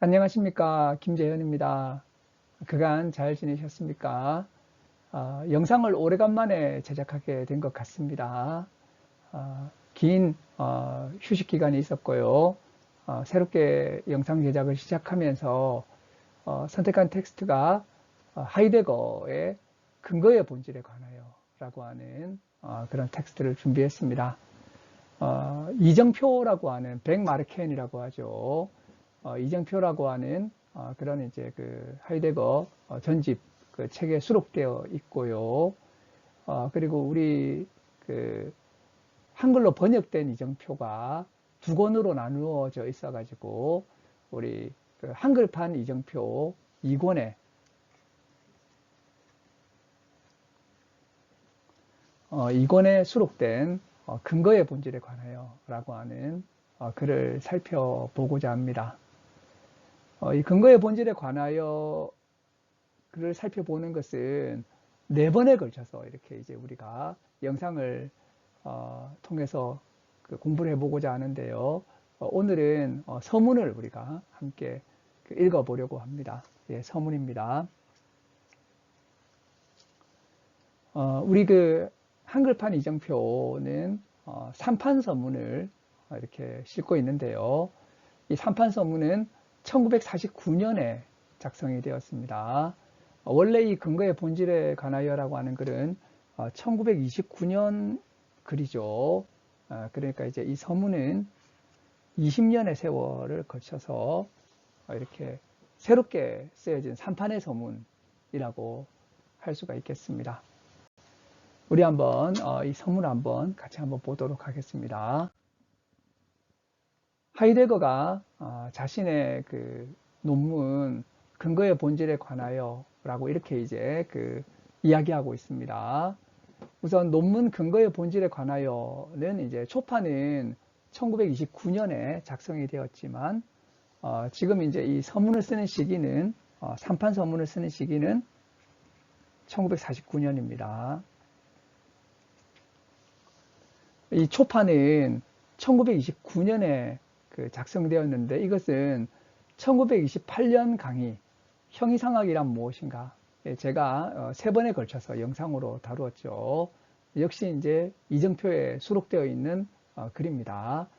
안녕하십니까, 김재현입니다. 그간 잘 지내셨습니까? 영상을 오래간만에 제작하게 된 것 같습니다. 긴 휴식 기간이 있었고요. 새롭게 영상 제작을 시작하면서 선택한 텍스트가 하이데거의 근거의 본질에 관하여 라고 하는 그런 텍스트를 준비했습니다. 이정표라고 하는 백마르켄이라고 하죠. 이정표라고 하는 그런 이제 그 하이데거 전집 그 책에 수록되어 있고요. 그리고 우리 그 한글로 번역된 이정표가 두 권으로 나누어져 있어가지고 우리 그 한글판 이정표 2권에 2권에 수록된 근거의 본질에 관하여 라고 하는 글을 살펴보고자 합니다. 이 근거의 본질에 관하여 글을 살펴보는 것은 네 번에 걸쳐서 이렇게 이제 우리가 영상을 통해서 그 공부를 해보고자 하는데요. 오늘은 서문을 우리가 함께 읽어보려고 합니다. 예, 서문입니다. 우리 그 한글판 이정표는 3판 서문을 이렇게 싣고 있는데요. 이 3판 서문은 1949년에 작성이 되었습니다. 원래 이 근거의 본질에 관하여라고 하는 글은 1929년 글이죠. 그러니까 이제 이 서문은 20년의 세월을 거쳐서 이렇게 새롭게 쓰여진 3판의 서문이라고 할 수가 있겠습니다. 우리 한번 이 서문을 한번 같이 한번 보도록 하겠습니다. 하이데거가 자신의 그 논문 근거의 본질에 관하여 라고 이렇게 이제 그 이야기하고 있습니다. 우선 논문 근거의 본질에 관하여는 이제 초판은 1929년에 작성이 되었지만 지금 이제 이 서문을 쓰는 시기는 3판 서문을 쓰는 시기는 1949년입니다. 이 초판은 1929년에 그 작성되었는데 이것은 1928년 강의 형이상학이란 무엇인가 제가 3번에 걸쳐서 영상으로 다루었죠. 역시 이제 이정표에 수록되어 있는 글입니다.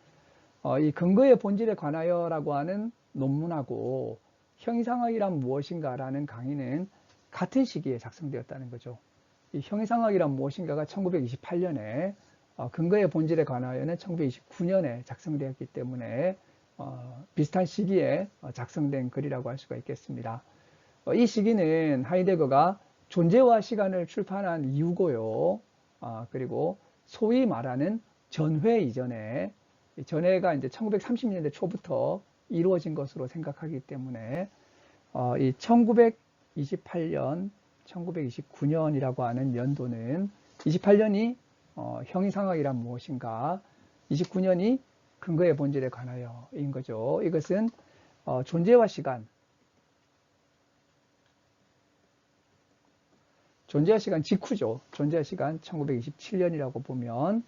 이 근거의 본질에 관하여라고 하는 논문하고 형이상학이란 무엇인가 라는 강의는 같은 시기에 작성되었다는 거죠. 이 형이상학이란 무엇인가가 1928년에 근거의 본질에 관하여는 1929년에 작성되었기 때문에 비슷한 시기에 작성된 글이라고 할 수가 있겠습니다. 이 시기는 하이데거가 존재와 시간을 출판한 이후고요. 그리고 소위 말하는 전회 이전에 전회가 이제 1930년대 초부터 이루어진 것으로 생각하기 때문에 이 1928년, 1929년이라고 하는 연도는 28년이 형이상학이란 무엇인가, 29년이 근거의 본질에 관하여인 거죠. 이것은 존재와 시간, 존재와 시간 직후죠. 존재와 시간 1927년이라고 보면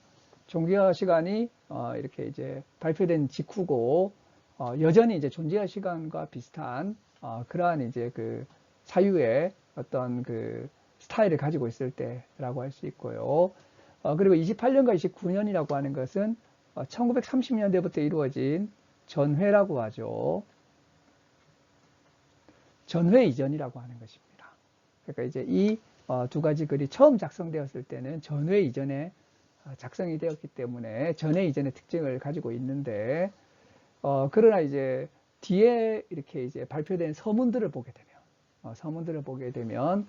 존재와 시간이 이렇게 이제 발표된 직후고 여전히 이제 존재와 시간과 비슷한 그러한 이제 그 사유의 어떤 그 스타일을 가지고 있을 때라고 할 수 있고요. 그리고 28년과 29년이라고 하는 것은 1930년대부터 이루어진 전회라고 하죠. 전회 이전이라고 하는 것입니다. 그러니까 이제 이 두 가지 글이 처음 작성되었을 때는 전회 이전에 작성이 되었기 때문에 전회 이전의 특징을 가지고 있는데 그러나 이제 뒤에 이렇게 이제 발표된 서문들을 보게 되면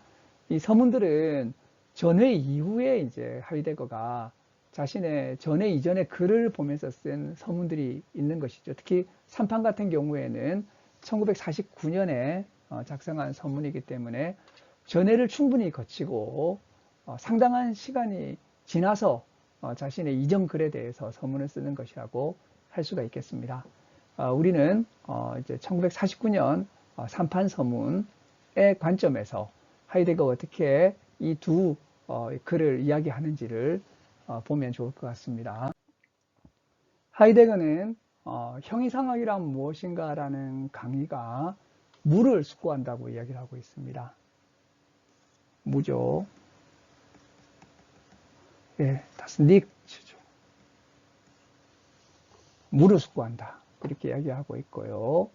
이 서문들은 전회 이후에 이제 하이데거가 자신의 전회 이전의 글을 보면서 쓴 서문들이 있는 것이죠. 특히 3판 같은 경우에는 1949년에 작성한 서문이기 때문에 전회를 충분히 거치고 상당한 시간이 지나서 자신의 이전 글에 대해서 서문을 쓰는 것이라고 할 수가 있겠습니다. 우리는 이제 1949년 3판 서문의 관점에서 하이데거가 어떻게 이 두 글을 이야기하는지를 보면 좋을 것 같습니다. 하이데거는 형이상학이란 무엇인가라는 강의가 무를 숙고한다고 이야기를 하고 있습니다. 무죠. 예, das Nicht죠. 무를 숙고한다. 이렇게 이야기하고 있고요.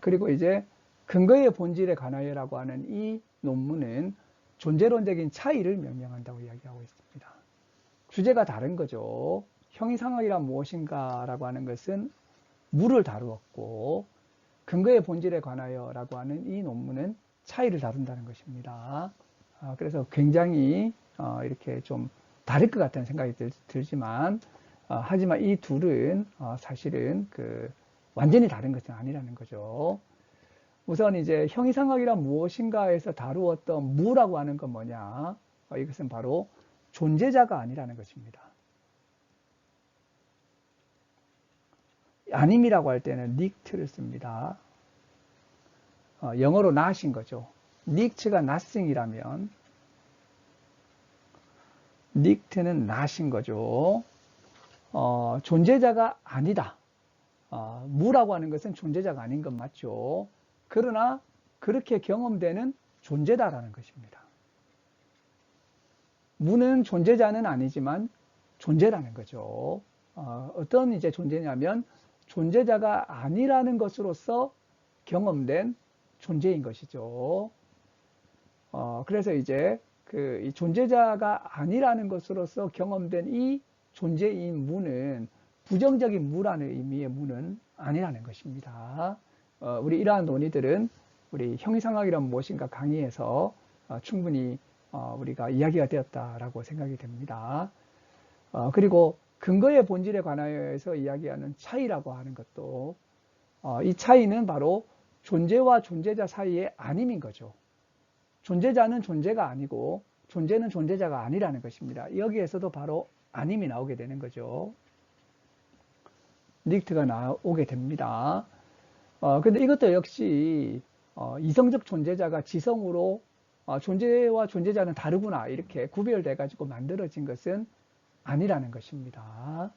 그리고 이제 근거의 본질에 관하여라고 하는 이 논문은 존재론적인 차이를 명명한다고 이야기하고 있습니다. 주제가 다른 거죠. 형이상학이란 무엇인가라고 하는 것은 무를 다루었고 근거의 본질에 관하여라고 하는 이 논문은 차이를 다룬다는 것입니다. 그래서 굉장히 이렇게 좀 다를 것 같다는 생각이 들지만 하지만 이 둘은 사실은 완전히 다른 것은 아니라는 거죠. 우선 이제 형이상학이란 무엇인가에서 다루었던 무라고 하는 건 뭐냐? 이것은 바로 존재자가 아니라는 것입니다. 아님이라고 할 때는 nicht를 씁니다. 영어로 not인 거죠. nicht가 nothing이라면 nicht는 not인 거죠. 존재자가 아니다. 무라고 하는 것은 존재자가 아닌 건 맞죠. 그러나 그렇게 경험되는 존재다라는 것입니다. 무는 존재자는 아니지만 존재라는 거죠. 어떤 이제 존재냐면 존재자가 아니라는 것으로서 경험된 존재인 것이죠. 그래서 이제 이 존재자가 아니라는 것으로서 경험된 이 존재인 무는 부정적인 무라는 의미의 무는 아니라는 것입니다. 우리 이러한 논의들은 우리 형이상학이란 무엇인가 강의에서 충분히 우리가 이야기가 되었다라고 생각이 됩니다. 그리고 근거의 본질에 관하여서 이야기하는 차이라고 하는 것도 이 차이는 바로 존재와 존재자 사이의 아님인 거죠. 존재자는 존재가 아니고 존재는 존재자가 아니라는 것입니다. 여기에서도 바로 아님이 나오게 되는 거죠. 니크트가 나오게 됩니다. 근데 이것도 역시 이성적 존재자가 지성으로 존재와 존재자는 다르구나 이렇게 구별돼 가지고 만들어진 것은 아니라는 것입니다.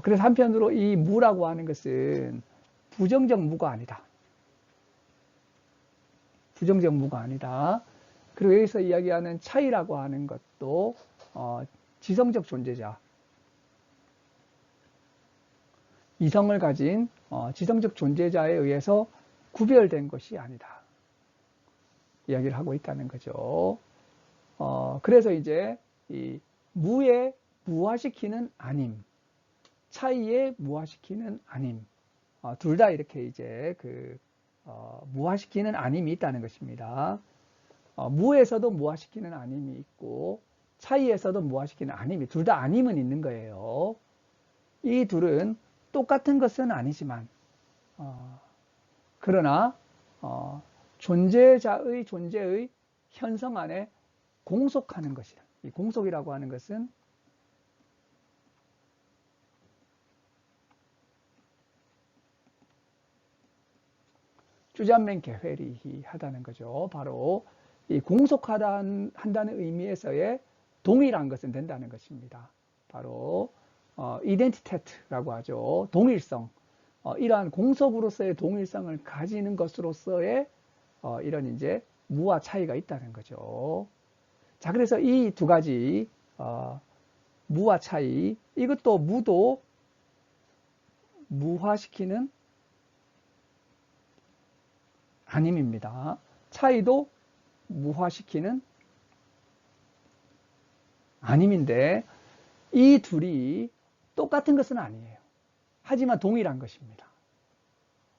그래서 한편으로 이 무라고 하는 것은 부정적 무가 아니다. 부정적 무가 아니다. 그리고 여기서 이야기하는 차이라고 하는 것도 지성적 존재자, 이성을 가진 지성적 존재자에 의해서 구별된 것이 아니다. 이야기를 하고 있다는 거죠. 그래서 이제 이 무에 무화시키는 아님, 차이에 무화시키는 아님, 둘 다 이렇게 이제 무화시키는 아님이 있다는 것입니다. 무에서도 무화시키는 아님이 있고 차이에서도 무화시키는 아님이 둘 다 아님은 있는 거예요. 이 둘은 똑같은 것은 아니지만 그러나 존재자의 존재의 현성 안에 공속하는 것이다. 이 공속이라고 하는 것은 쭈잔맨 개회리 하다는 거죠. 바로 이 공속하다 한다는 의미에서의 동일한 것은 된다는 것입니다. 바로 이덴티테트라고 하죠. 동일성. 이러한 공속으로서의 동일성을 가지는 것으로서의 이런 이제 무와 차이가 있다는 거죠. 자, 그래서 이 두 가지 무와 차이, 이것도 무도 무화시키는 아님입니다. 차이도 무화시키는 아님인데 이 둘이 똑같은 것은 아니에요. 하지만 동일한 것입니다.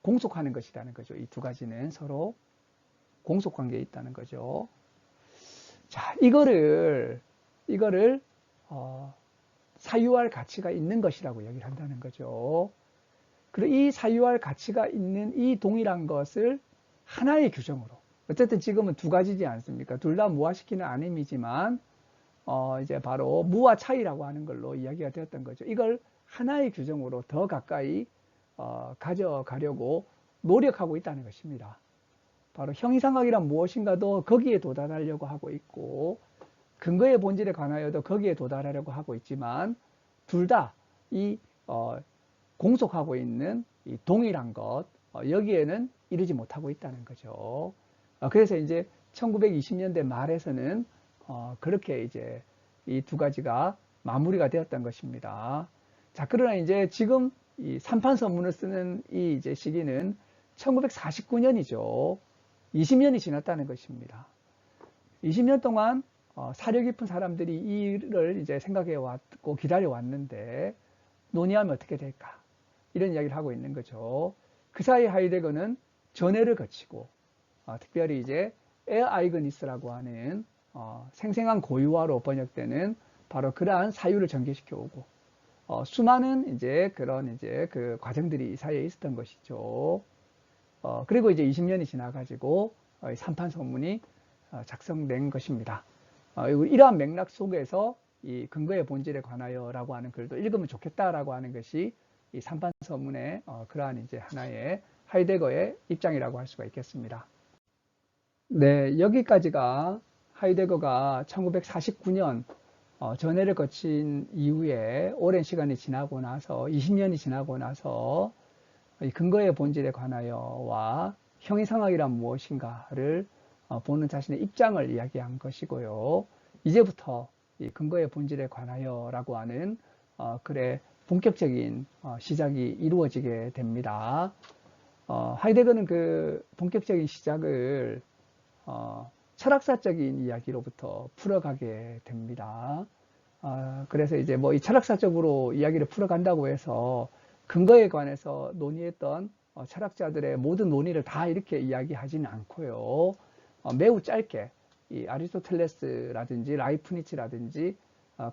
공속하는 것이라는 거죠. 이 두 가지는 서로 공속관계에 있다는 거죠. 자, 이거를 사유할 가치가 있는 것이라고 얘기를 한다는 거죠. 그리고 이 사유할 가치가 있는 이 동일한 것을 하나의 규정으로, 어쨌든 지금은 두 가지지 않습니까? 둘 다 무화시키는 아님이지만 이제 바로 무와 차이라고 하는 걸로 이야기가 되었던 거죠. 이걸 하나의 규정으로 더 가까이 가져가려고 노력하고 있다는 것입니다. 바로 형이상학이란 무엇인가도 거기에 도달하려고 하고 있고 근거의 본질에 관하여도 거기에 도달하려고 하고 있지만 둘 다 이 공속하고 있는 이 동일한 것, 여기에는 이르지 못하고 있다는 거죠. 그래서 이제 1920년대 말에서는 그렇게 이제 이 두 가지가 마무리가 되었던 것입니다. 자, 그러나 이제 지금 이 삼판서문을 쓰는 이 이제 시기는 1949년이죠. 20년이 지났다는 것입니다. 20년 동안 사려 깊은 사람들이 이를 이제 생각해 왔고 기다려 왔는데 논의하면 어떻게 될까? 이런 이야기를 하고 있는 거죠. 그 사이 하이데거는 전해를 거치고 특별히 이제 에아이그니스라고 하는 생생한 고유화로 번역되는 바로 그러한 사유를 전개시켜 오고 수많은 이제 그런 이제 그 과정들이 이 사이에 있었던 것이죠. 그리고 이제 20년이 지나가지고 삼판서문이 작성된 것입니다. 이러한 맥락 속에서 이 근거의 본질에 관하여라고 하는 글도 읽으면 좋겠다라고 하는 것이 이 삼판서문의 그러한 이제 하나의 하이데거의 입장이라고 할 수가 있겠습니다. 네, 여기까지가 하이데거가 1949년 전해를 거친 이후에 오랜 시간이 지나고 나서 20년이 지나고 나서 이 근거의 본질에 관하여와 형이상학이란 무엇인가를 보는 자신의 입장을 이야기한 것이고요. 이제부터 이 근거의 본질에 관하여라고 하는 글의 본격적인 시작이 이루어지게 됩니다. 하이데거는 그 본격적인 시작을 철학사적인 이야기로부터 풀어가게 됩니다. 그래서 이제 뭐 이 철학사적으로 이야기를 풀어간다고 해서 근거에 관해서 논의했던 철학자들의 모든 논의를 다 이렇게 이야기하지는 않고요. 매우 짧게 이 아리스토텔레스라든지 라이프니츠라든지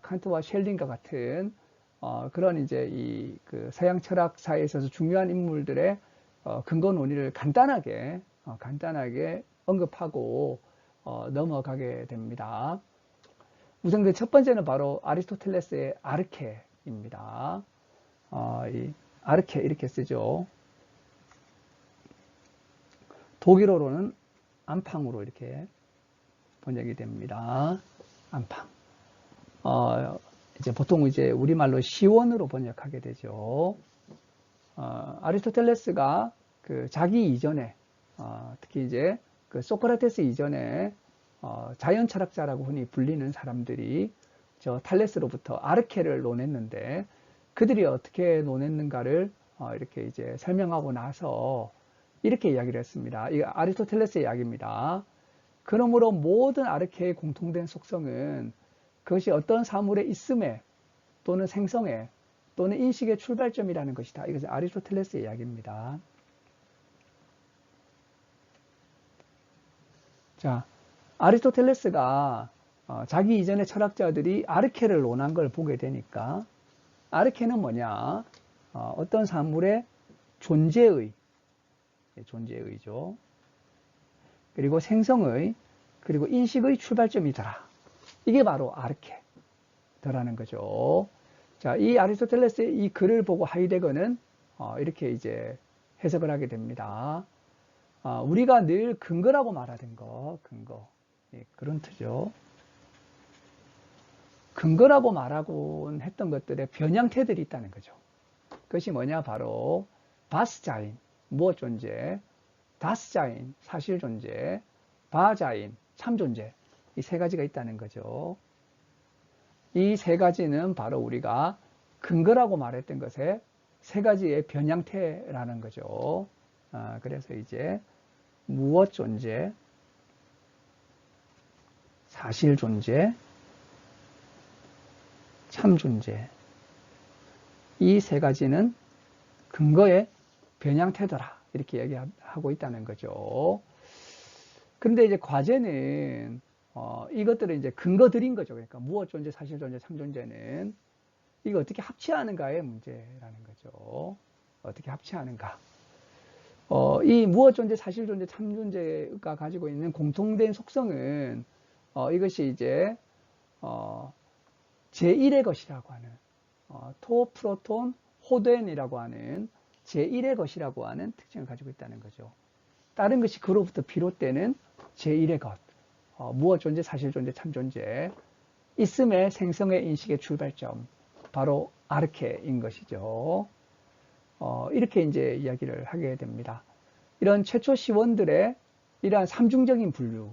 칸트와 셸링과 같은 그런 이제 이 그 서양 철학사에 있어서 중요한 인물들의 근거 논의를 간단하게 언급하고 넘어가게 됩니다. 우선 그 첫 번째는 바로 아리스토텔레스의 아르케입니다. 이 아르케 이렇게 쓰죠. 독일어로는 안팡으로 이렇게 번역이 됩니다. 안팡. 이제 보통 이제 우리말로 시원으로 번역하게 되죠. 아리스토텔레스가 그 자기 이전에 특히 이제 그 소크라테스 이전에 자연 철학자라고 흔히 불리는 사람들이 저 탈레스로부터 아르케를 논했는데 그들이 어떻게 논했는가를 이렇게 이제 설명하고 나서 이렇게 이야기를 했습니다. 이 아리스토텔레스의 이야기입니다. 그러므로 모든 아르케의 공통된 속성은 그것이 어떤 사물의 있음에 또는 생성에 또는 인식의 출발점이라는 것이다. 이것은 아리스토텔레스의 이야기입니다. 자, 아리스토텔레스가 자기 이전의 철학자들이 아르케를 논한 걸 보게 되니까 아르케는 뭐냐? 어떤 사물의 존재의죠. 그리고 생성의, 그리고 인식의 출발점이더라. 이게 바로 아르케더라는 거죠. 자, 이 아리스토텔레스의 이 글을 보고 하이데거는 이렇게 이제 해석을 하게 됩니다. 우리가 늘 근거라고 말하던 거, 근거. 그런 뜻이죠. 근거라고 말하곤 했던 것들의 변형태들이 있다는 거죠. 그것이 뭐냐? 바로 바스자인, 무엇 존재, 다스자인, 사실 존재, 바자인, 참 존재. 이 세 가지가 있다는 거죠. 이 세 가지는 바로 우리가 근거라고 말했던 것의 세 가지의 변형태라는 거죠. 그래서 이제 무엇 존재, 사실 존재, 참 존재. 이 세 가지는 근거의 변형태더라. 이렇게 얘기하고 있다는 거죠. 그런데 이제 과제는 이것들은 이제 근거들인 거죠. 그러니까 무엇 존재, 사실 존재, 참 존재는 이거 어떻게 합치하는가의 문제라는 거죠. 어떻게 합치하는가. 이 무엇 존재, 사실 존재, 참 존재가 가지고 있는 공통된 속성은 이것이 이제 제1의 것이라고 하는 토, 프로톤, 호덴이라고 하는 제1의 것이라고 하는 특징을 가지고 있다는 거죠. 다른 것이 그로부터 비롯되는 제1의 것, 무엇 존재, 사실 존재, 참 존재, 있음의 생성의 인식의 출발점, 바로 아르케인 것이죠. 이렇게 이제 이야기를 하게 됩니다. 이런 최초 시원들의 이러한 삼중적인 분류,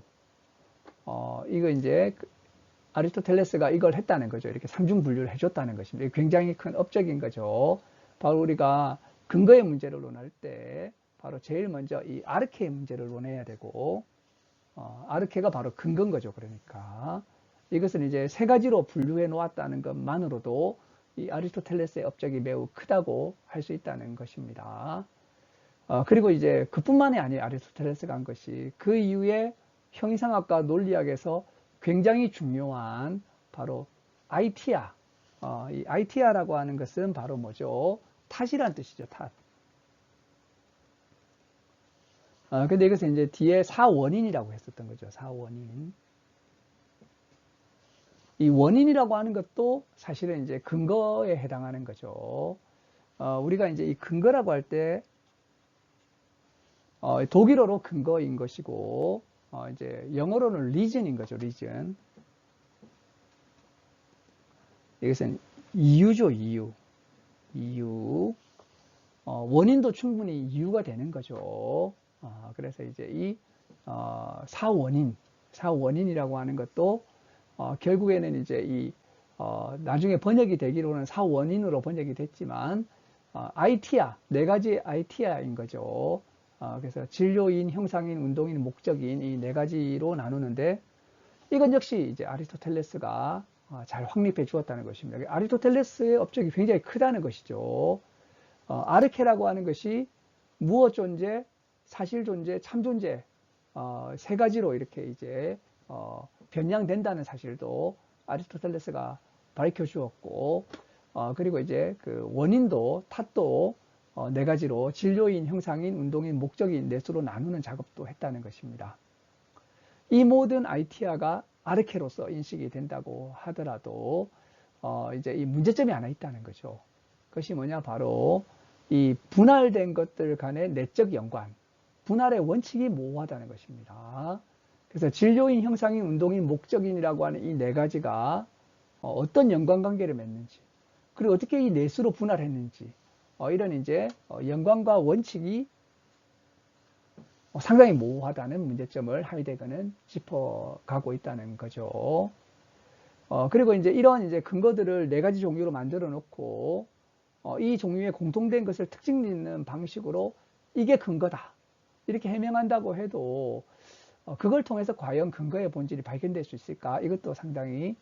이거 이제 아리스토텔레스가 이걸 했다는 거죠. 이렇게 삼중 분류를 해줬다는 것입니다. 굉장히 큰 업적인 거죠. 바로 우리가 근거의 문제를 논할 때 바로 제일 먼저 이 아르케의 문제를 논해야 되고, 아르케가 바로 근거인 거죠. 그러니까 이것은 이제 세 가지로 분류해 놓았다는 것만으로도 이 아리스토텔레스의 업적이 매우 크다고 할 수 있다는 것입니다. 그리고 이제 그뿐만이 아니에요. 아리스토텔레스가 한 것이 그 이후에 형이상학과 논리학에서 굉장히 중요한 바로 아이티아. 이 아이티아라고 하는 것은 바로 뭐죠? 탓이란 뜻이죠. 탓. 근데 이것은 이제 뒤에 사원인이라고 했었던 거죠. 사원인. 이 원인이라고 하는 것도 사실은 이제 근거에 해당하는 거죠. 우리가 이제 이 근거라고 할 때, 독일어로 근거인 것이고, 이제 영어로는 reason인 거죠. reason. 이것은 이유죠. 이유. 원인도 충분히 이유가 되는 거죠. 그래서 이제 이 사원인이라고 하는 것도 결국에는 이제 이 나중에 번역이 되기로는 사원인으로 번역이 됐지만 아이티아, 네 가지 아이티아인 거죠. 그래서 진료인, 형상인, 운동인, 목적인 이 네 가지로 나누는데 이건 역시 이제 아리스토텔레스가 잘 확립해 주었다는 것입니다. 아리스토텔레스의 업적이 굉장히 크다는 것이죠. 아르케라고 하는 것이 무엇 존재, 사실 존재, 참 존재 세 가지로 이렇게 이제 변량된다는 사실도 아리스토텔레스가 밝혀 주었고, 그리고 이제 그 원인도 탓도 네 가지로 진료인, 형상인, 운동인, 목적인 넷으로 나누는 작업도 했다는 것입니다. 이 모든 아이티아가 아르케로서 인식이 된다고 하더라도 이제 이 문제점이 하나 있다는 거죠. 그것이 뭐냐? 바로 이 분할된 것들 간의 내적 연관, 분할의 원칙이 모호하다는 것입니다. 그래서 진료인, 형상인, 운동인, 목적인이라고 하는 이 네 가지가 어떤 연관관계를 맺는지, 그리고 어떻게 이 넷으로 분할했는지, 이런 이제 연관과 원칙이 상당히 모호하다는 문제점을 하이데거는 짚어가고 있다는 거죠. 그리고 이제 이런 이제 근거들을 네 가지 종류로 만들어 놓고 이 종류의 공통된 것을 특징 있는 방식으로 이게 근거다 이렇게 해명한다고 해도 그걸 통해서 과연 근거의 본질이 발견될 수 있을까? 이것도 상당히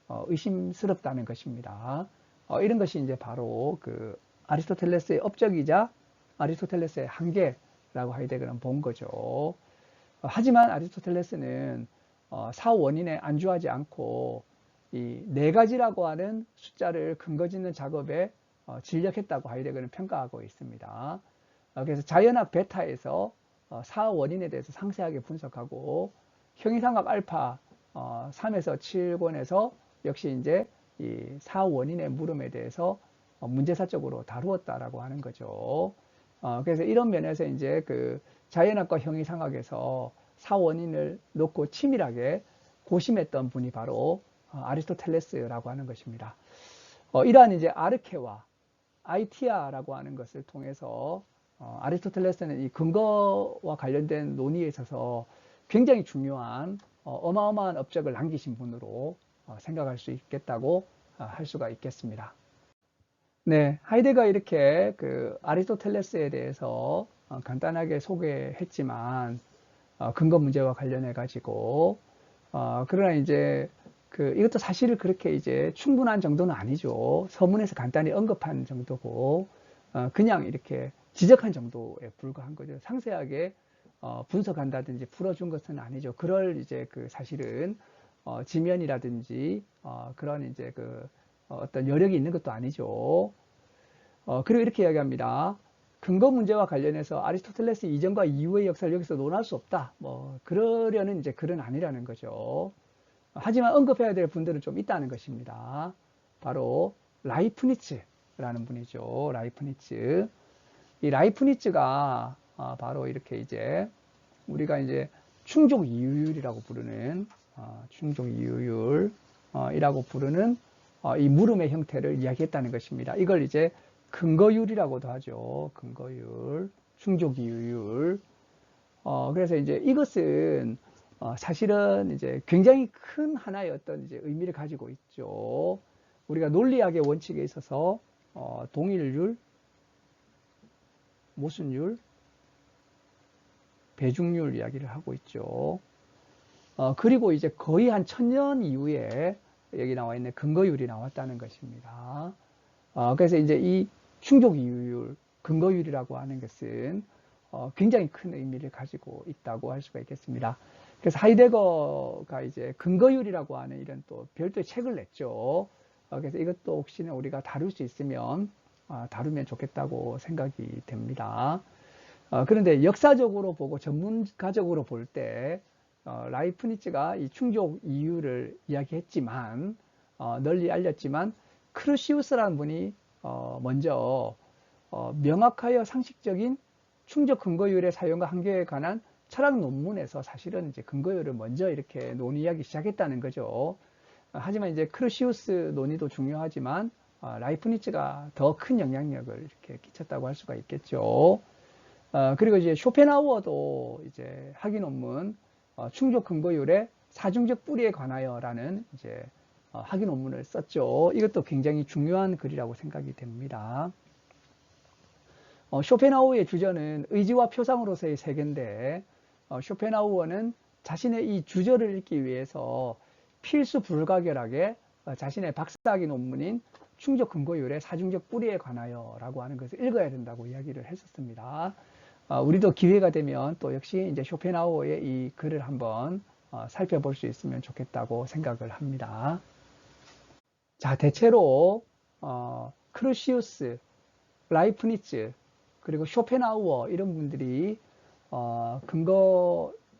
의심스럽다는 것입니다. 이런 것이 이제 바로 그 아리스토텔레스의 업적이자 아리스토텔레스의 한계라고 하이데거는 본 거죠. 하지만 아리스토텔레스는 사원인에 안주하지 않고 이 네 가지라고 하는 숫자를 근거 짓는 작업에 진력했다고 하이데거는 평가하고 있습니다. 그래서 자연학 베타에서 사원인에 대해서 상세하게 분석하고 형이상학 알파 3에서 7권에서 역시 이제 이 사원인의 물음에 대해서 문제사적으로 다루었다라고 하는 거죠. 그래서 이런 면에서 이제 그 자연학과 형이상학에서 사원인을 놓고 치밀하게 고심했던 분이 바로 아리스토텔레스라고 하는 것입니다. 이러한 이제 아르케와 아이티아라고 하는 것을 통해서 아리스토텔레스는 이 근거와 관련된 논의에 있어서 굉장히 중요한 어마어마한 업적을 남기신 분으로 생각할 수 있겠다고 할 수가 있겠습니다. 네, 하이데거가 이렇게 그 아리스토텔레스에 대해서 간단하게 소개했지만 근거 문제와 관련해 가지고 그러나 이제 그 이것도 사실 그렇게 이제 충분한 정도는 아니죠. 서문에서 간단히 언급한 정도고 그냥 이렇게 지적한 정도에 불과한 거죠. 상세하게 분석한다든지 풀어준 것은 아니죠. 그럴 이제 그 사실은 지면이라든지 그런 이제 그 어떤 여력이 있는 것도 아니죠. 그리고 이렇게 이야기합니다. 근거 문제와 관련해서 아리스토텔레스 이전과 이후의 역사를 여기서 논할 수 없다. 뭐 그러려는 이제 글은 아니라는 거죠. 하지만 언급해야 될 분들은 좀 있다는 것입니다. 바로 라이프니츠라는 분이죠. 라이프니츠. 이 라이프니츠가 바로 이렇게 이제 우리가 이제 충족 이유율이라고 부르는 충족 이유율이라고 부르는 이 물음의 형태를 이야기했다는 것입니다. 이걸 이제 근거율이라고도 하죠. 근거율, 충족이유율. 그래서 이제 이것은 사실은 이제 굉장히 큰 하나의 어떤 이제 의미를 가지고 있죠. 우리가 논리학의 원칙에 있어서 동일율, 모순율, 배중률 이야기를 하고 있죠. 그리고 이제 거의 한 1000년 이후에 여기 나와 있는 근거율이 나왔다는 것입니다. 그래서 이제 이 충족이유율, 근거율이라고 하는 것은 굉장히 큰 의미를 가지고 있다고 할 수가 있겠습니다. 그래서 하이데거가 이제 근거율이라고 하는 이런 또 별도의 책을 냈죠. 그래서 이것도 혹시나 우리가 다룰 수 있으면 다루면 좋겠다고 생각이 됩니다. 그런데 역사적으로 보고 전문가적으로 볼 때 라이프니츠가 이 충족 이유를 이야기했지만 널리 알렸지만 크루시우스라는 분이 먼저 명확하여 상식적인 충족 근거율의 사용과 한계에 관한 철학 논문에서 사실은 이제 근거율을 먼저 이렇게 논의하기 시작했다는 거죠. 하지만 이제 크루시우스 논의도 중요하지만 라이프니츠가 더 큰 영향력을 이렇게 끼쳤다고 할 수가 있겠죠. 그리고 이제 쇼펜하우어도 이제 학위 논문 충족 근거율의 사중적 뿌리에 관하여라는 이제 학위 논문을 썼죠. 이것도 굉장히 중요한 글이라고 생각이 됩니다. 쇼펜하우어의 주저는 의지와 표상으로서의 세계인데 쇼펜하우어는 자신의 이 주저를 읽기 위해서 필수 불가결하게 자신의 박사학위 논문인 충족 근거율의 사중적 뿌리에 관하여라고 하는 것을 읽어야 된다고 이야기를 했었습니다. 우리도 기회가 되면 또 역시 이제 쇼펜하우어의 이 글을 한번 살펴볼 수 있으면 좋겠다고 생각을 합니다. 자, 대체로 크루시우스, 라이프니츠, 그리고 쇼펜하우어 이런 분들이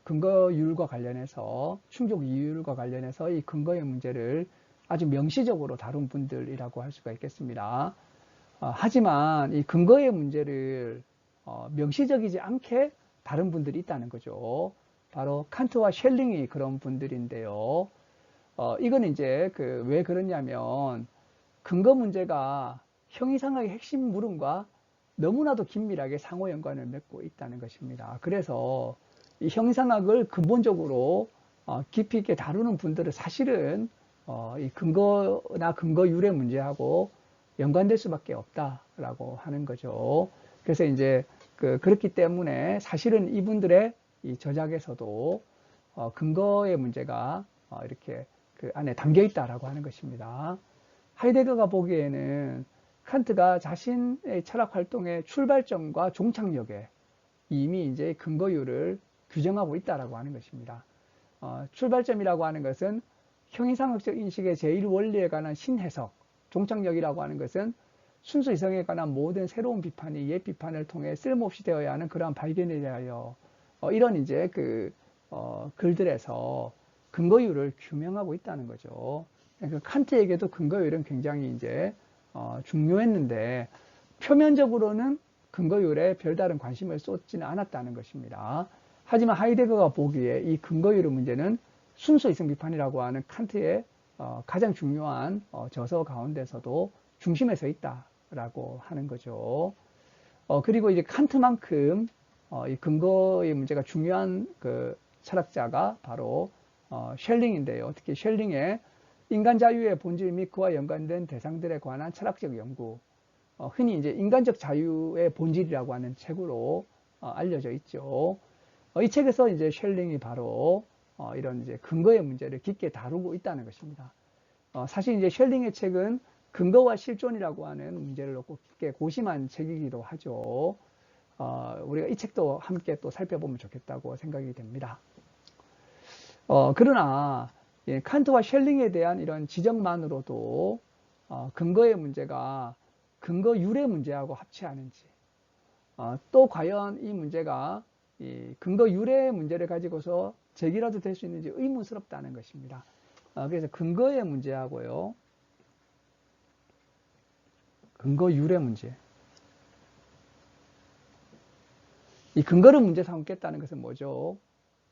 근거율과 관련해서 충족 이율과 관련해서 이 근거의 문제를 아주 명시적으로 다룬 분들이라고 할 수가 있겠습니다. 하지만 이 근거의 문제를 명시적이지 않게 다른 분들이 있다는 거죠. 바로 칸트와 셸링이 그런 분들인데요. 이건 이제 왜 그러냐면 근거 문제가 형이상학의 핵심 물음과 너무나도 긴밀하게 상호 연관을 맺고 있다는 것입니다. 그래서 이 형이상학을 근본적으로 깊이 있게 다루는 분들은 사실은 이 근거나 근거율의 문제하고 연관될 수밖에 없다라고 하는 거죠. 그래서 이제 그렇기 때문에 사실은 이분들의 이 저작에서도 근거의 문제가 이렇게 그 안에 담겨 있다라고 하는 것입니다. 하이데거가 보기에는 칸트가 자신의 철학 활동의 출발점과 종착역에 이미 이제 근거율을 규정하고 있다라고 하는 것입니다. 출발점이라고 하는 것은 형이상학적 인식의 제1원리에 관한 신해석, 종착역이라고 하는 것은 순수 이성에 관한 모든 새로운 비판이 옛 비판을 통해 쓸모없이 되어야 하는 그러한 발견에 대하여 이런 이제 글들에서 근거율을 규명하고 있다는 거죠. 그러니까 칸트에게도 근거율은 굉장히 이제 중요했는데 표면적으로는 근거율에 별다른 관심을 쏟지는 않았다는 것입니다. 하지만 하이데거가 보기에 이 근거율의 문제는 순수 이성 비판이라고 하는 칸트의 가장 중요한 저서 가운데서도 중심에 서 있다라고 하는 거죠. 그리고 이제 칸트만큼 이 근거의 문제가 중요한 그 철학자가 바로 셸링인데요. 특히 셸링의 인간 자유의 본질 및 그와 연관된 대상들에 관한 철학적 연구, 흔히 이제 인간적 자유의 본질이라고 하는 책으로 알려져 있죠. 이 책에서 이제 셸링이 바로 이런 이제 근거의 문제를 깊게 다루고 있다는 것입니다. 사실 이제 셸링의 책은 근거와 실존이라고 하는 문제를 놓고 깊게 고심한 책이기도 하죠. 우리가 이 책도 함께 또 살펴보면 좋겠다고 생각이 됩니다. 그러나 예, 칸트와 셸링에 대한 이런 지적만으로도 근거의 문제가 근거율의 문제하고 합치하는지 또 과연 이 문제가 이 근거율의 문제를 가지고서 제기라도 될 수 있는지 의문스럽다는 것입니다. 그래서 근거의 문제하고요, 근거율의 문제, 이 근거를 문제 삼겠다는 것은 뭐죠?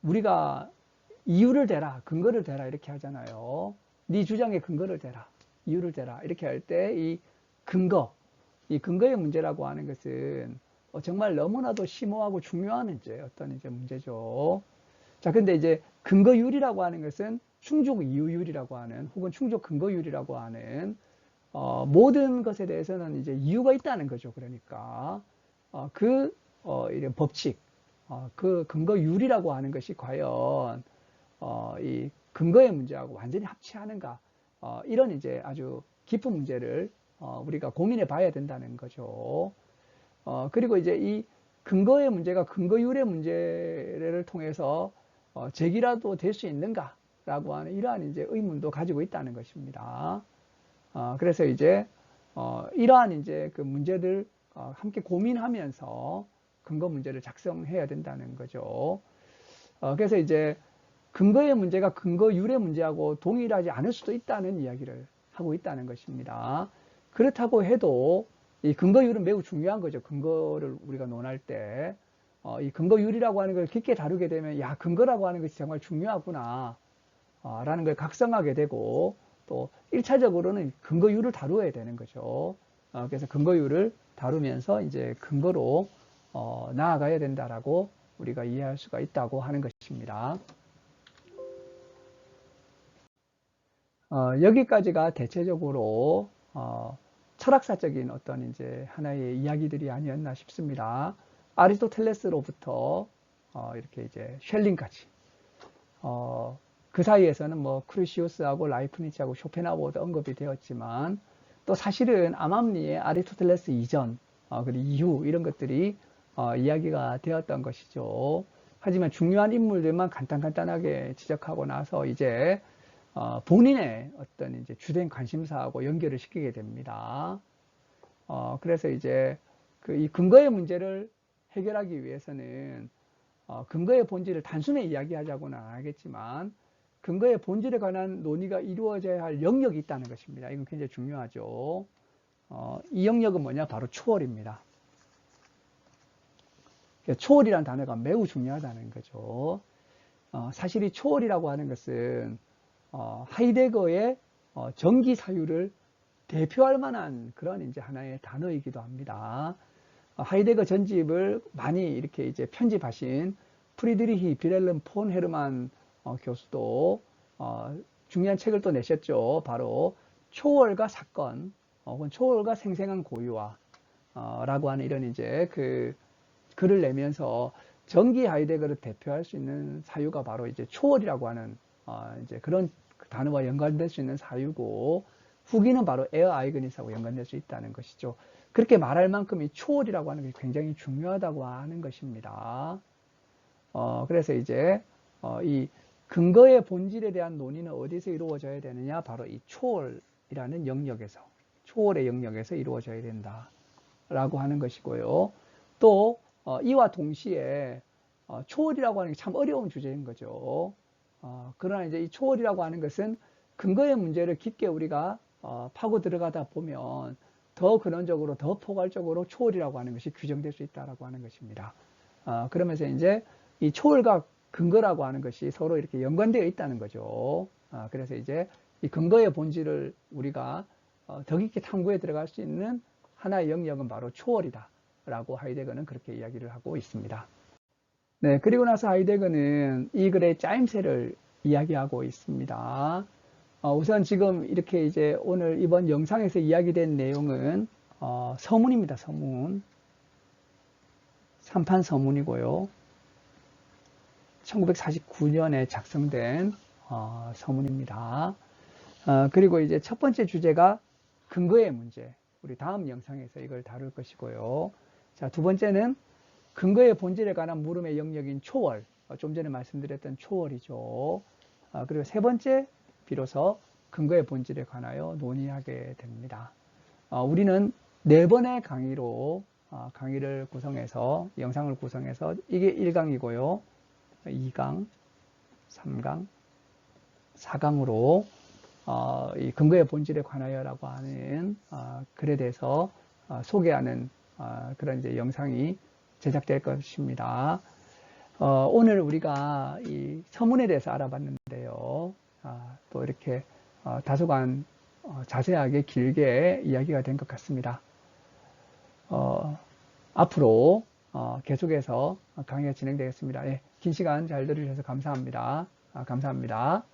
우리가 이유를 대라, 근거를 대라 이렇게 하잖아요. 네 주장의 근거를 대라, 이유를 대라 이렇게 할 때 이 근거, 이 근거의 문제라고 하는 것은 정말 너무나도 심오하고 중요한 어떤 문제죠. 자, 근데 이제 근거율이라고 하는 것은 충족 이유율이라고 하는, 혹은 충족 근거율이라고 하는 모든 것에 대해서는 이제 이유가 있다는 거죠. 그러니까 이런 법칙, 그 근거율이라고 하는 것이 과연 이 근거의 문제하고 완전히 합치하는가, 이런 이제 아주 깊은 문제를 우리가 고민해 봐야 된다는 거죠. 그리고 이제 이 근거의 문제가 근거율의 문제를 통해서 제기라도 될 수 있는가라고 하는 이러한 이제 의문도 가지고 있다는 것입니다. 그래서 이제 이러한 이제 그 문제들 함께 고민하면서 근거 문제를 작성해야 된다는 거죠. 그래서 이제 근거의 문제가 근거율의 문제하고 동일하지 않을 수도 있다는 이야기를 하고 있다는 것입니다. 그렇다고 해도 이 근거율은 매우 중요한 거죠. 근거를 우리가 논할 때 이 근거율이라고 하는 걸 깊게 다루게 되면 야, 근거라고 하는 것이 정말 중요하구나 라는 걸 각성하게 되고, 또 1차적으로는 근거율을 다루어야 되는 거죠. 그래서 근거율을 다루면서 이제 근거로 나아가야 된다라고 우리가 이해할 수가 있다고 하는 것입니다. 여기까지가 대체적으로 철학사적인 어떤 이제 하나의 이야기들이 아니었나 싶습니다. 아리스토텔레스로부터 이렇게 이제 셸링까지, 그 사이에서는 뭐 크루시우스하고 라이프니츠하고 쇼펜하우어도 언급이 되었지만, 또 사실은 암암리의 아리스토텔레스 이전 그리고 이후 이런 것들이 이야기가 되었던 것이죠. 하지만 중요한 인물들만 간단하게 지적하고 나서 이제 본인의 어떤 이제 주된 관심사하고 연결을 시키게 됩니다. 그래서 이제 이 근거의 문제를 해결하기 위해서는 근거의 본질을 단순히 이야기하자고는 안 하겠지만, 근거의 본질에 관한 논의가 이루어져야 할 영역이 있다는 것입니다. 이건 굉장히 중요하죠. 이 영역은 뭐냐? 바로 초월입니다. 초월이라는 단어가 매우 중요하다는 거죠. 사실 이 초월이라고 하는 것은 하이데거의 전기 사유를 대표할 만한 그런 이제 하나의 단어이기도 합니다. 하이데거 전집을 많이 이렇게 이제 편집하신 프리드리히 빌헬름 폰 헤르만 교수도 중요한 책을 또 내셨죠. 바로 초월과 사건, 혹은 초월과 생생한 고유화 라고 하는 이런 이제 그 글을 내면서 전기 하이데거를 대표할 수 있는 사유가 바로 이제 초월이라고 하는 이제 그런 단어와 연관될 수 있는 사유고, 후기는 바로 에어 아이그니스하고 연관될 수 있다는 것이죠. 그렇게 말할 만큼 이 초월이라고 하는 게 굉장히 중요하다고 하는 것입니다. 그래서 이제 이 근거의 본질에 대한 논의는 어디서 이루어져야 되느냐? 바로 이 초월이라는 영역에서, 초월의 영역에서 이루어져야 된다라고 하는 것이고요. 또 이와 동시에 초월이라고 하는 게 참 어려운 주제인 거죠. 그러나 이제 이 초월이라고 하는 것은 근거의 문제를 깊게 우리가 파고 들어가다 보면 더 근원적으로, 더 포괄적으로 초월이라고 하는 것이 규정될 수 있다라고 하는 것입니다. 그러면서 이제 이 초월과 근거라고 하는 것이 서로 이렇게 연관되어 있다는 거죠. 그래서 이제 이 근거의 본질을 우리가 더 깊게 탐구해 들어갈 수 있는 하나의 영역은 바로 초월이다라고 하이데거는 그렇게 이야기를 하고 있습니다. 네, 그리고 나서 하이데거는 이 글의 짜임새를 이야기하고 있습니다. 우선 지금 이렇게 이제 오늘 이번 영상에서 이야기된 내용은 서문입니다. 서문. 삼판 서문이고요. 1949년에 작성된 서문입니다. 그리고 이제 첫 번째 주제가 근거의 문제. 우리 다음 영상에서 이걸 다룰 것이고요. 자, 두 번째는 근거의 본질에 관한 물음의 영역인 초월. 좀 전에 말씀드렸던 초월이죠. 그리고 세 번째, 비로소 근거의 본질에 관하여 논의하게 됩니다. 우리는 4번의 강의로 강의를 구성해서, 영상을 구성해서, 이게 1강이고요. 2강, 3강, 4강으로 이 근거의 본질에 관하여라고 하는 글에 대해서 소개하는 그런 이제 영상이 제작될 것입니다. 오늘 우리가 이 서문에 대해서 알아봤는데요. 또 이렇게 다소간 자세하게 길게 이야기가 된 것 같습니다. 앞으로 계속해서 강의가 진행되겠습니다. 예, 긴 시간 잘 들으셔서 감사합니다. 감사합니다.